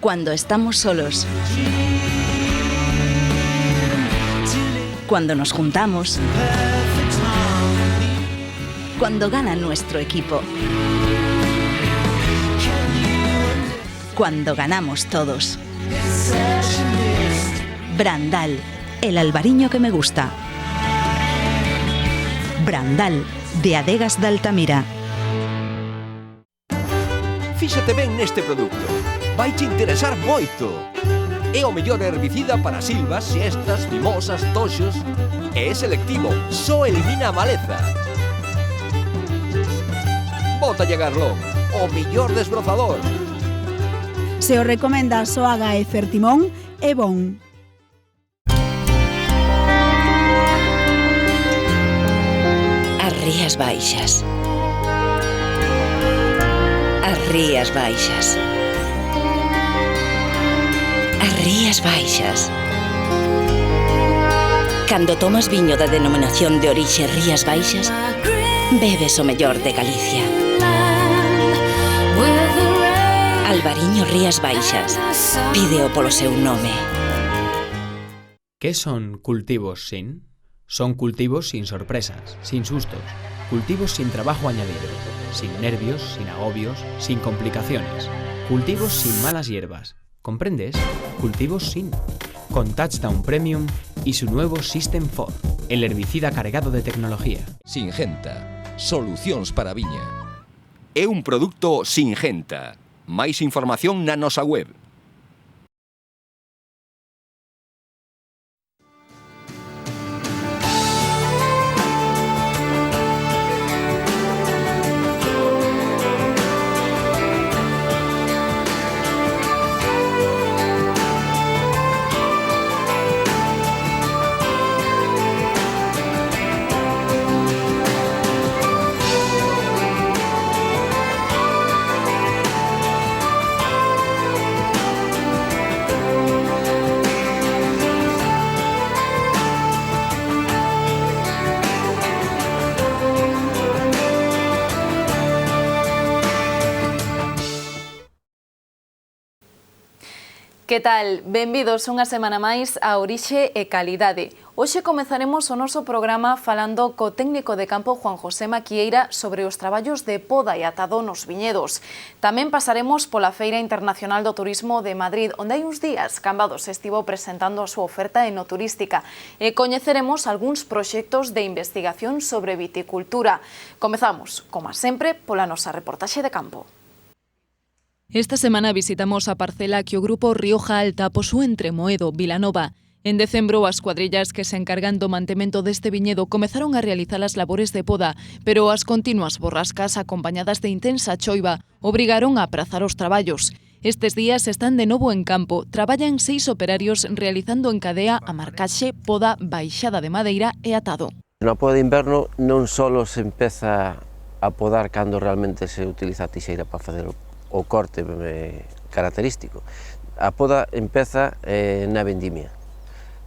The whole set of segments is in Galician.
Cuando estamos solos. Cuando nos juntamos. Cuando gana nuestro equipo. Cuando ganamos todos. Brandal, el albariño que me gusta. Brandal, de Adegas de Altamira. Fíxate ben neste produto. Vaiche interesar moito. É o mellor herbicida para silvas, siestas, mimosas, toxos. É selectivo, só elimina a maleza. Bótalle Garlón, o mellor desbrozador. Se o recomenda Soaga e Fertimón, é bon. As Rías Baixas. As Rías Baixas. As Rías Baixas. Cando tomas viño da denominación de orixe Rías Baixas, bebes o mellor de Galicia. Albariño Rías Baixas. Pídeo polo seu nome. Que son cultivos sin? Son cultivos sin sorpresas, sin sustos, cultivos sin trabajo añadido, sin nervios, sin agobios, sin complicaciones, cultivos sin malas hierbas. ¿Comprendes? Cultivos sin. Con Touchdown Premium y su nuevo System 4, el herbicida cargado de tecnología. Singenta, solucións para a viña. É un produto Singenta. Máis información na nosa web. Que tal? Benvidos unha semana máis a Orixe e Calidade. Hoxe comezaremos o noso programa falando co técnico de campo Juan José Maquieira sobre os traballos de poda e atado nos viñedos. Tamén pasaremos pola Feira Internacional do Turismo de Madrid, onde hai uns días Cambados estivo presentando a súa oferta enoturística e coñeceremos algúns proxectos de investigación sobre viticultura. Comezamos, como sempre, pola nosa reportaxe de campo. Esta semana visitamos a parcela que o grupo Rioja Alta posúe entre Moedo, Vilanova. En decembro, as cuadrillas que se encargan do mantemento deste viñedo comezaron a realizar as labores de poda, pero as continuas borrascas acompañadas de intensa choiva obrigaron a aprazar os traballos. Estes días están de novo en campo. Traballan 6 operarios realizando en cadea a marcaxe, poda, baixada de madeira e atado. Na poda de inverno non só se empeza a podar cando realmente se utiliza a tixeira para facer o corte característico. A poda empeza na vendimia.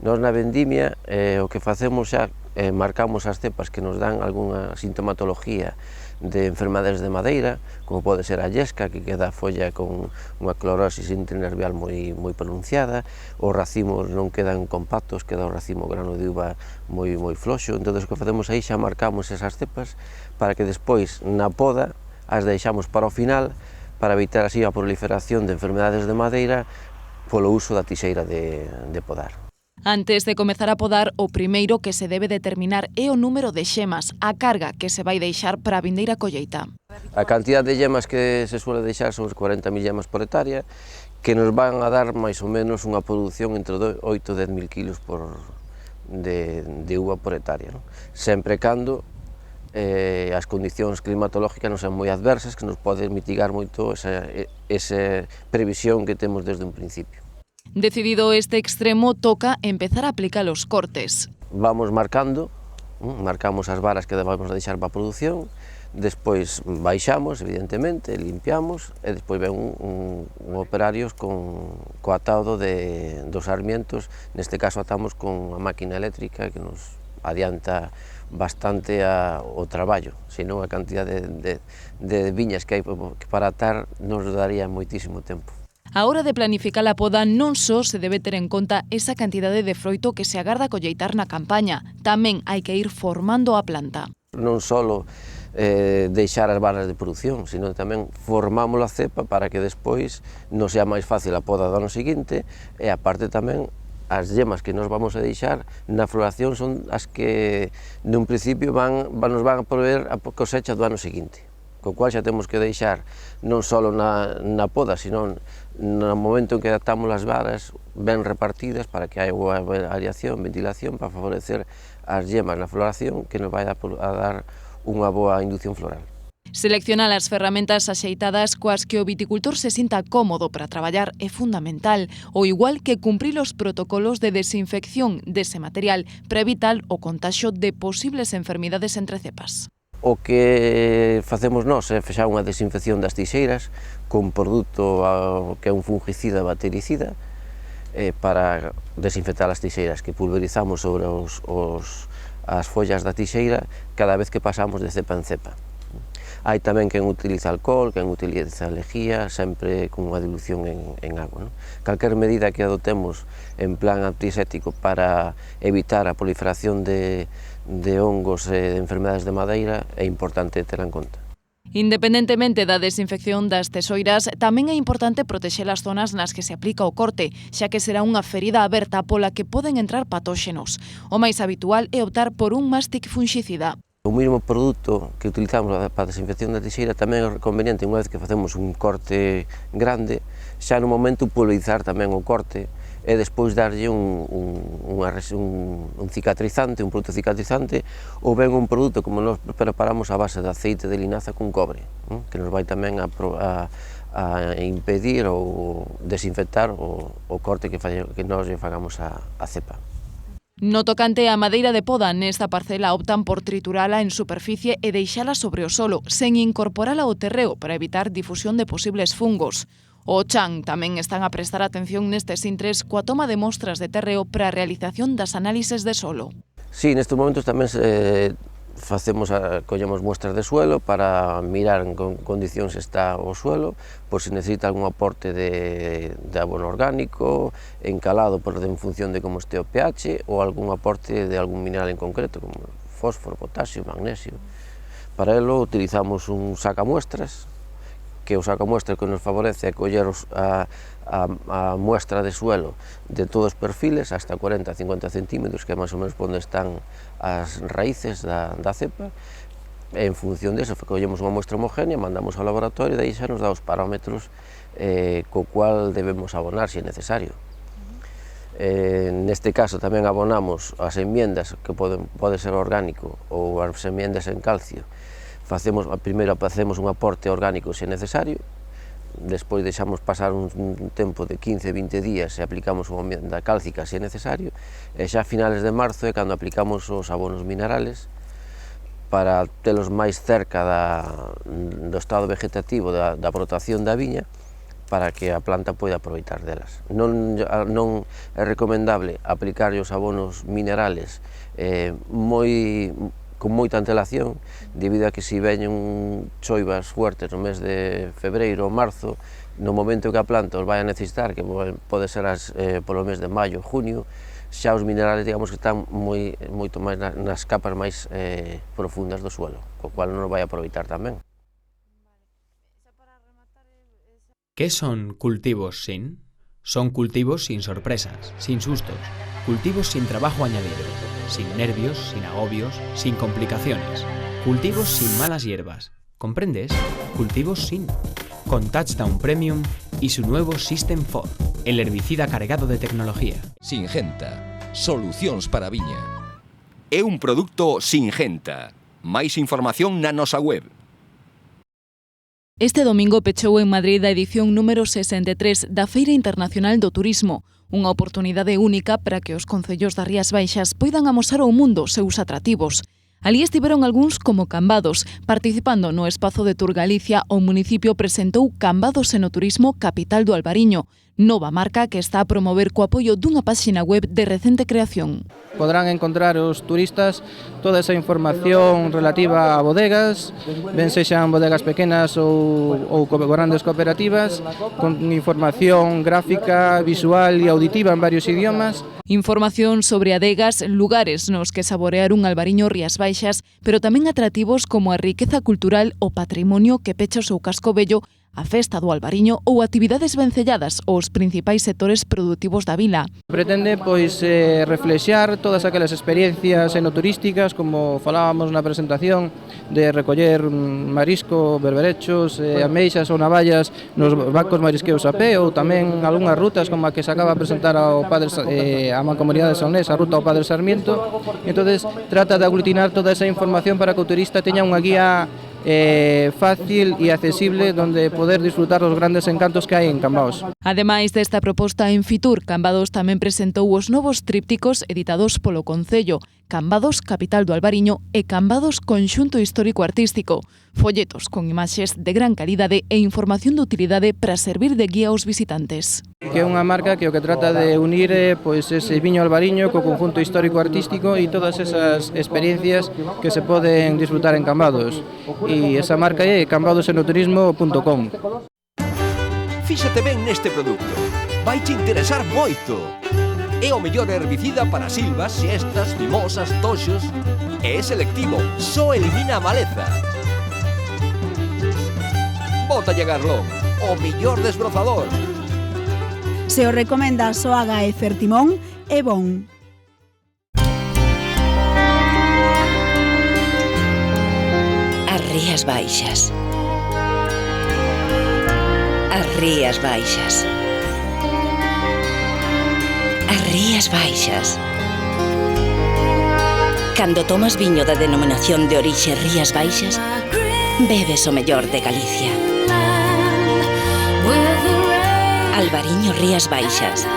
Nós na vendimia o que facemos xa marcamos as cepas que nos dan algunha sintomatología de enfermedades de madeira, como pode ser a llesca, que queda a folla con unha clorosis internervial moi pronunciada, os racimos non quedan compactos, queda o racimo grano de uva moi floxo. Entón, o que facemos aí xa marcamos esas cepas para que despois na poda as deixamos para o final, para evitar así a proliferación de enfermedades de madeira polo uso da tixeira de podar. Antes de comezar a podar, o primeiro que se debe determinar é o número de xemas, a carga que se vai deixar para a vindeira colleita. A cantidad de yemas que se suele deixar son 40.000 yemas por hectárea, que nos van a dar máis ou menos unha produción entre 8 e 10.000 kilos de uva por hectárea, non? Sempre cando as condicións climatológicas non son moi adversas, que nos poden mitigar moito esa previsión que temos desde un principio. Decidido este extremo, toca empezar a aplicar os cortes. Vamos marcamos as varas que vamos a deixar para a produción, despois baixamos, evidentemente, limpiamos, e despois ven un operarios co atado dos sarmientos. Neste caso atamos con a máquina eléctrica que nos adianta bastante o traballo, senón a cantidad de viñas que hai para atar nos daría moitísimo tempo. A hora de planificar a poda non só se debe ter en conta esa cantidade de froito que se agarda colleitar na campaña, tamén hai que ir formando a planta. Non só deixar as varas de produción, sino tamén formamos a cepa para que despois non sea máis fácil a poda do ano seguinte, e aparte tamén as yemas que nos vamos a deixar na floración son as que nun principio nos van a prover a cosecha do ano seguinte, co cual xa temos que deixar non só na poda, sino no momento en que adaptamos as varas ben repartidas para que haya boa aireación, ventilación, para favorecer as yemas na floración que nos vai a dar unha boa inducción floral. Seleccionar as ferramentas axeitadas coas que o viticultor se sinta cómodo para traballar é fundamental, ao igual que cumprir os protocolos de desinfección dese material para evitar o contaxio de posibles enfermidades entre cepas. O que facemos nós é fexar unha desinfección das tixeiras con produto que é un fungicida bactericida para desinfectar as tixeiras que pulverizamos sobre as follas da tixeira cada vez que pasamos de cepa en cepa. Hai tamén quen utiliza alcohol, quen utiliza lejía, sempre con unha dilución en agua. Calquer medida que adotemos en plan antiséptico para evitar a proliferación de hongos e de enfermedades de madeira é importante ter en conta. Independentemente da desinfección das tesoiras, tamén é importante protexer as zonas nas que se aplica o corte, xa que será unha ferida aberta pola que poden entrar patóxenos. O máis habitual é optar por un mástic fungicida. O mesmo produto que utilizamos para a desinfección da tixeira tamén é conveniente, unha vez que facemos un corte grande, xa no momento pulverizar tamén o corte e despois darlle un cicatrizante, un produto cicatrizante, ou ben un produto como nós preparamos a base de aceite de linaza con cobre, que nos vai tamén a impedir ou desinfectar o corte que nós lle fagamos a cepa. No tocante á madeira de poda, nesta parcela optan por triturala en superficie e deixala sobre o solo, sen incorporala ao terreo para evitar difusión de posibles fungos. O chan tamén están a prestar atención nestes intres coa toma de mostras de terreo para a realización das análises de solo. Sí, nestes momentos tamén collemos muestras de suelo para mirar en condicións está o suelo, por se necesita algún aporte de abono orgánico, encalado en función de como este o pH, ou algún aporte de algún mineral en concreto, como fósforo, potasio, magnesio. Para ello utilizamos un sacamuestras, que o sacamuestras que nos favorece é coller a muestra de suelo de todos os perfiles, hasta 40-50 centímetros, que é máis ou menos onde están as raíces da cepa. En función deso, collemos unha muestra homogénea, mandamos ao laboratorio e daí xa nos dá os parámetros co cual debemos abonar, se é necesario. Neste caso tamén abonamos as enmiendas, que pode ser orgánico, ou as enmiendas en calcio. Primeiro facemos un aporte orgánico se é necesario, despois deixamos pasar un tempo de 15-20 días e aplicamos unha enmienda cálcica se é necesario, e xa a finales de marzo é cando aplicamos os abonos minerales para telos máis cerca do estado vegetativo da brotación da viña, para que a planta poida aproveitar delas. Non é recomendable aplicar os abonos minerales con moita antelación, debido a que se veñen choivas fuertes no mes de febreiro ou marzo, no momento que a planta os vai a necesitar, que pode ser polo mes de maio, junio, xa os minerales, digamos, que están moito máis nas capas máis profundas do suelo, co cual non os vai a aproveitar tamén. ¿Qué son cultivos sin? Son cultivos sin sorpresas, sin sustos, cultivos sin trabajo añadido, sin nervios, sin agobios, sin complicaciones, cultivos sin malas hierbas. ¿Comprendes? Cultivos sin. Con Touchdown Premium y su nuevo System 4, el herbicida cargado de tecnología. Singenta, solucións para a viña. É un produto Singenta. Máis información na nosa web. Este domingo pechou en Madrid a edición número 63 da Feira Internacional do Turismo, unha oportunidade única para que os concellos das Rías Baixas poidan amosar ao mundo seus atractivos. Alí estiveron algúns como Cambados. Participando no espazo de Tour Galicia, o municipio presentou Cambados Enoturismo Capital do Albariño, nova marca que está a promover co apoio dunha páxina web de recente creación. Podrán encontrar os turistas toda esa información relativa a bodegas, ben sexan bodegas pequenas ou grandes cooperativas, con información gráfica, visual e auditiva en varios idiomas. Información sobre adegas, lugares nos que saborear un albariño Rías Baixas, pero tamén atractivos como a riqueza cultural, o patrimonio que pecha o seu casco bello, a festa do albariño ou actividades vencelladas aos principais sectores produtivos da vila. Pretende reflexar todas aquelas experiencias enoturísticas, como falábamos na presentación, de recoller marisco, berberechos, ameixas ou navallas nos bancos marisqueos a pé, ou tamén algunhas rutas como a que se acaba de presentar ao Padre, a Mancomunidade de Saunés, a ruta ao Padre Sarmiento. Entonces trata de aglutinar toda esa información para que o turista teña unha guía fácil e accesible donde poder disfrutar dos grandes encantos que hai en Cambados. Ademais desta proposta en Fitur, Cambados tamén presentou os novos trípticos editados polo Concello, Cambados, Capital do Albariño e Cambados, Conxunto Histórico Artístico, folletos con imaxes de gran calidade e información de utilidade para servir de guía aos visitantes. Que é unha marca que o que trata de unir ese viño albariño co conjunto histórico artístico e todas esas experiencias que se poden disfrutar en Cambados. E esa marca é cambadosenoturismo.com. Fíxate ben neste produto, vai te interesar moito. É o mellor herbicida para silvas, xestas, mimosas, toxos. É selectivo, só elimina a maleza. Bótalle Garlón, o mellor desbrozador. Se o recomenda Soaga e Fertimón, é bon. As Rías Baixas. As Rías Baixas. As Rías Baixas. Cando tomas viño da denominación de orixe Rías Baixas, bebes o mellor de Galicia. Albariño Rías Baixas.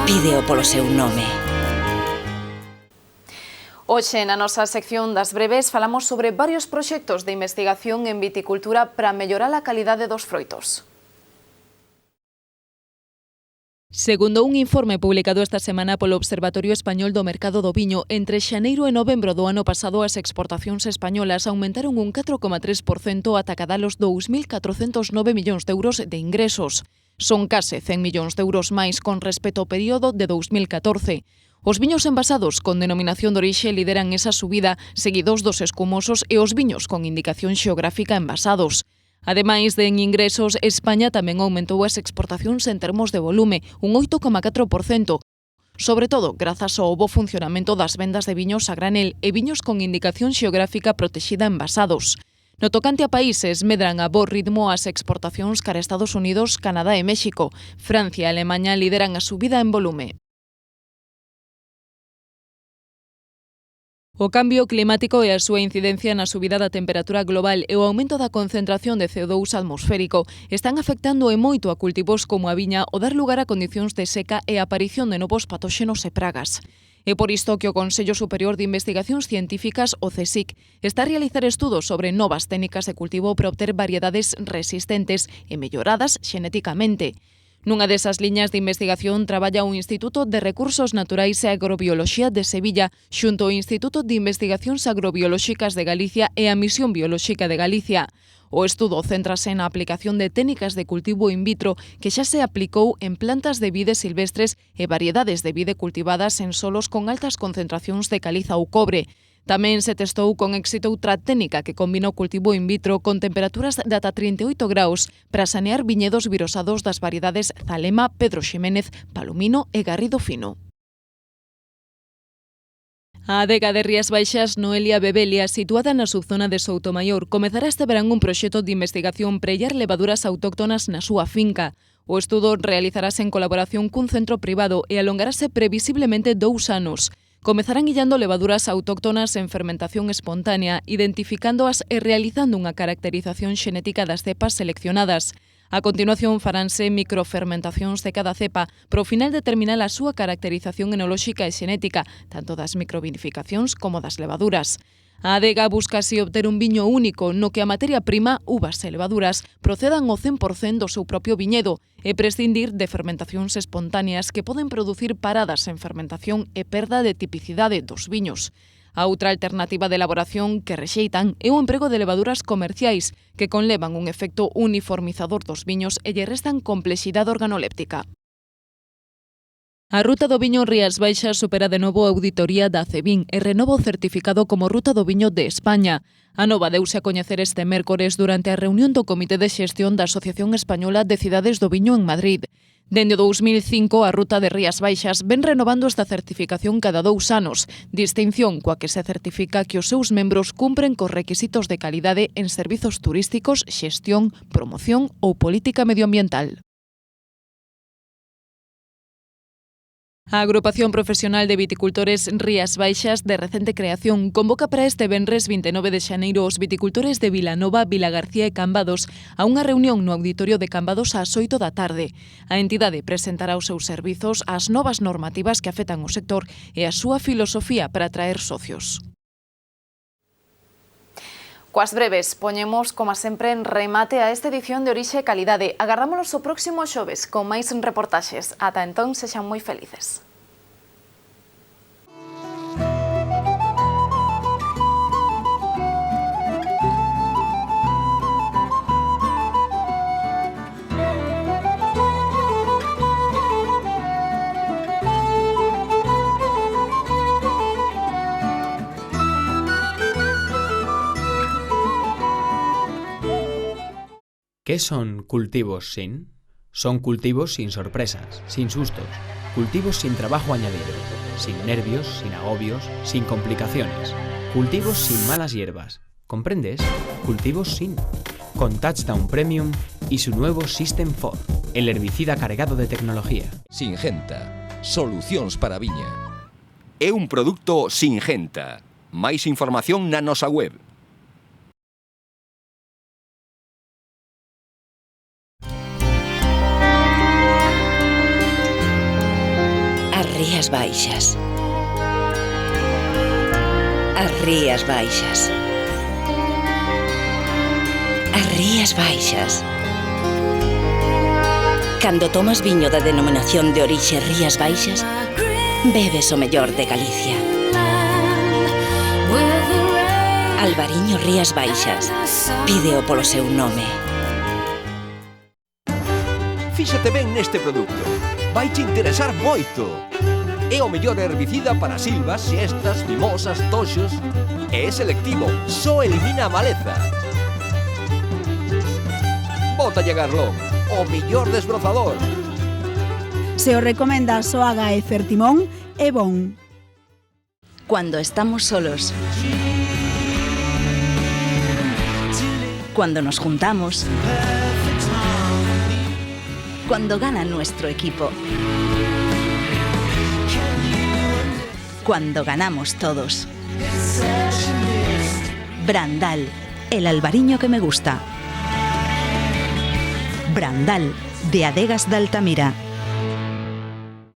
Pídeo polo seu nome. Hoxe, na nosa sección das breves, falamos sobre varios proxectos de investigación en viticultura para mellorar a calidade dos froitos. Segundo un informe publicado esta semana polo Observatorio Español do Mercado do Viño, entre xaneiro e novembro do ano pasado as exportacións españolas aumentaron un 4,3% ata cadar os 2.409 millóns de euros de ingresos. Son case 100 millóns de euros máis con respecto ao período de 2014. Os viños envasados con denominación de orixe lideran esa subida, seguidos dos escumosos e os viños con indicación xeográfica envasados. Ademais de en ingresos, España tamén aumentou as exportacións en termos de volume, un 8,4%, sobre todo grazas ao bo funcionamento das vendas de viños a granel e viños con indicación xeográfica protexida envasados. No tocante a países, medran a bo ritmo as exportacións cara Estados Unidos, Canadá e México. Francia e Alemanha lideran a subida en volume. O cambio climático e a súa incidencia na subida da temperatura global e o aumento da concentración de CO2 atmosférico están afectando e moito a cultivos como a viña o dar lugar a condicións de seca e a aparición de novos patóxenos e pragas. É por isto que o Consello Superior de Investigacións Científicas, o CSIC, está a realizar estudos sobre novas técnicas de cultivo para obter variedades resistentes e melloradas xenéticamente. Nunha desas liñas de investigación traballa o Instituto de Recursos Naturais e Agrobioloxía de Sevilla xunto ao Instituto de Investigacións Agrobiolóxicas de Galicia e a Misión Biolóxica de Galicia. O estudo céntrase na aplicación de técnicas de cultivo in vitro que xa se aplicou en plantas de vide silvestres e variedades de vide cultivadas en solos con altas concentracións de caliza ou cobre. Tamén se testou con éxito outra técnica que combina o cultivo in vitro con temperaturas de ata 38 graus para sanear viñedos virosados das variedades Zalema, Pedro Ximénez, Palomino e Garrido Fino. A adega de Rías Baixas, Noelia Bebelia, situada na subzona de Soutomaior, comezará este verán un proxecto de investigación para illar levaduras autóctonas na súa finca. O estudo realizarase en colaboración cun centro privado e alongarase previsiblemente 2 anos. Comezarán illando levaduras autóctonas en fermentación espontánea, identificándoas e realizando unha caracterización xenética das cepas seleccionadas. A continuación faránse microfermentacións de cada cepa, para ao final determinar a súa caracterización enolóxica e xenética, tanto das microvinificacións como das levaduras. A adega busca así obter un viño único no que a materia prima, uvas e levaduras, procedan ao 100% do seu propio viñedo e prescindir de fermentacións espontáneas que poden producir paradas en fermentación e perda de tipicidade dos viños. A outra alternativa de elaboración que rexeitan é o emprego de levaduras comerciais que conlevan un efecto uniformizador dos viños e lle restan complexidade organoléptica. A ruta do viño Rías Baixas supera de novo a auditoría da ACEVIN e renova o certificado como Ruta do Viño de España. A nova deuse a coñecer este mércores durante a reunión do Comité de Xestión da Asociación Española de Cidades do Viño en Madrid. Dende o 2005, a Ruta de Rías Baixas ven renovando esta certificación cada 2 anos, distinción coa que se certifica que os seus membros cumpren cos requisitos de calidade en servizos turísticos, xestión, promoción ou política medioambiental. A Agrupación Profesional de Viticultores Rías Baixas, de recente creación, convoca para este venres 29 de xaneiro os viticultores de Vilanova, Vilagarcía e Cambados a unha reunión no Auditorio de Cambados ás 8 da tarde. A entidade presentará os seus servizos, as novas normativas que afectan o sector e a súa filosofía para atraer socios. Coas breves, poñemos, como sempre, en remate a esta edición de Orixe e Calidade. Agardámonos o próximo xoves con máis reportaxes. Ata entón, sexan moi felices. ¿Qué son cultivos sin? Son cultivos sin sorpresas, sin sustos, cultivos sin trabajo añadido, sin nervios, sin agobios, sin complicaciones, cultivos sin malas hierbas. ¿Comprendes? Cultivos sin. Con Touchdown Premium y su nuevo System 4, el herbicida cargado de tecnología. Singenta. Solucións para a viña. É un produto Singenta. Máis información na nosa web. As Rías Baixas. As Rías Baixas. As Rías Baixas. Cando tomas viño da denominación de orixe Rías Baixas, bebes o mellor de Galicia. Albariño Rías Baixas. Pídeo polo seu nome. Fíxate ben neste produto. Vai te interesar moito. É o mellor herbicida para silvas, xestas, mimosas, toxos. É selectivo, só elimina a maleza. Bótalle Garlón, o mellor desbrozador. Se o recomenda Soaga e Fertimón, é bon. Cuando estamos solos. Cuando nos juntamos. Cuando gana nuestro equipo. Cuando ganamos todos. Brandal, el albariño que me gusta. Brandal, de Adegas de Altamira.